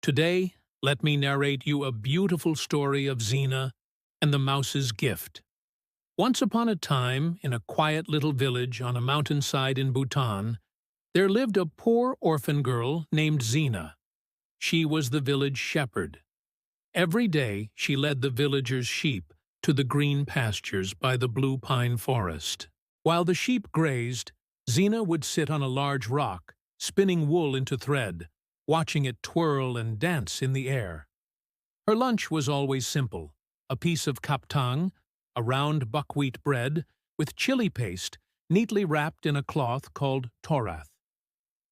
Today, let me narrate you a beautiful story of Xena and the Mouse's Gift. Once upon a time, in a quiet little village on a mountainside in Bhutan, there lived a poor orphan girl named Xena. She was the village shepherd. Every day she led the villagers' sheep to the green pastures by the blue pine forest. While the sheep grazed, Xena would sit on a large rock, spinning wool into thread, watching it twirl and dance in the air. Her lunch was always simple: a piece of kaptang, a round buckwheat bread, with chili paste neatly wrapped in a cloth called torath.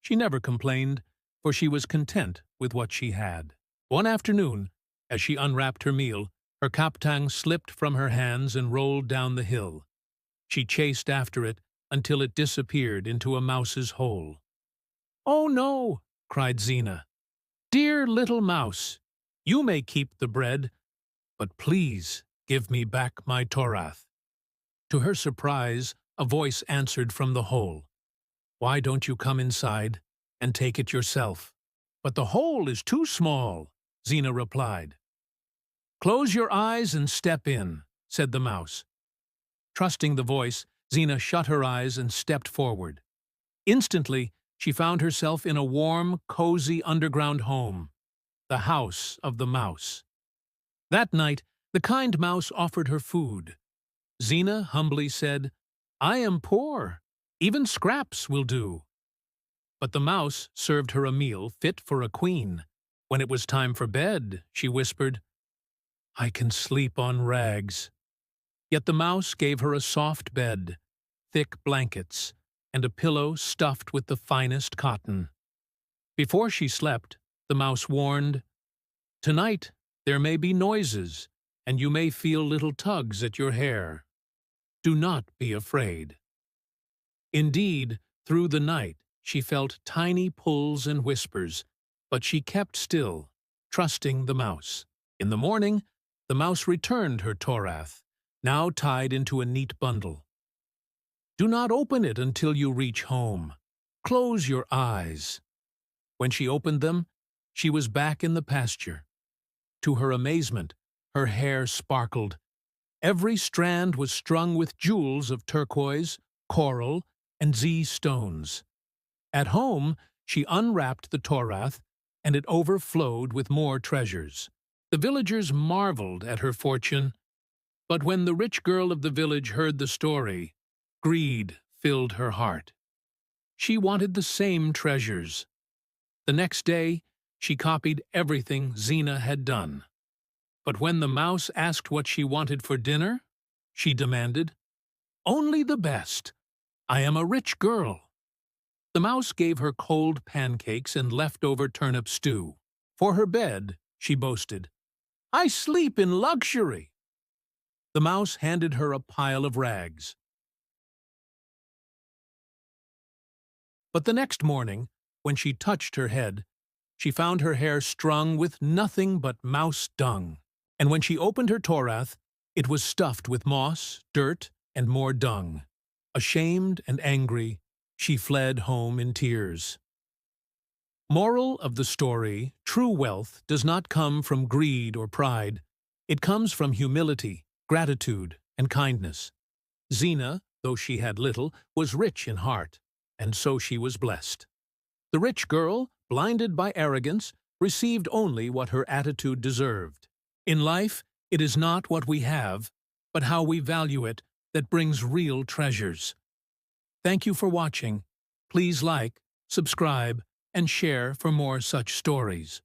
She never complained, for she was content with what she had. One afternoon, as she unwrapped her meal, her kaptang slipped from her hands and rolled down the hill. She chased after it until it disappeared into a mouse's hole. "Oh no!" cried Xena. "Dear little mouse, you may keep the bread, but please give me back my torath." To her surprise, a voice answered from the hole. "Why don't you come inside and take it yourself?" "But the hole is too small," Xena replied. "Close your eyes and step in," said the mouse. Trusting the voice, Xena shut her eyes and stepped forward. Instantly, she found herself in a warm, cozy underground home, the house of the mouse. That night, the kind mouse offered her food. Xena humbly said, "I am poor. Even scraps will do." But the mouse served her a meal fit for a queen. When it was time for bed, she whispered, "I can sleep on rags." Yet the mouse gave her a soft bed, thick blankets, and a pillow stuffed with the finest cotton. Before she slept, the mouse warned, "Tonight there may be noises, and you may feel little tugs at your hair. Do not be afraid." Indeed, through the night she felt tiny pulls and whispers, but she kept still, trusting the mouse. In the morning, the mouse returned her torath, now tied into a neat bundle. "Do not open it until you reach home. Close your eyes." When she opened them, she was back in the pasture. To her amazement, her hair sparkled. Every strand was strung with jewels of turquoise, coral, and stones. At home, she unwrapped the torath, and it overflowed with more treasures. The villagers marveled at her fortune, but when the rich girl of the village heard the story, greed filled her heart. She wanted the same treasures. The next day, she copied everything Xena had done. But when the mouse asked what she wanted for dinner, she demanded, "Only the best. I am a rich girl." The mouse gave her cold pancakes and leftover turnip stew. For her bed, she boasted, "I sleep in luxury." The mouse handed her a pile of rags. But the next morning, when she touched her head, she found her hair strung with nothing but mouse dung. And when she opened her torath, it was stuffed with moss, dirt, and more dung. Ashamed and angry, she fled home in tears. Moral of the story: true wealth does not come from greed or pride. It comes from humility, gratitude, and kindness. Xena, though she had little, was rich in heart, and so she was blessed. The rich girl, blinded by arrogance, received only what her attitude deserved. In life, it is not what we have, but how we value it that brings real treasures. Thank you for watching. Please like, subscribe, and share for more such stories.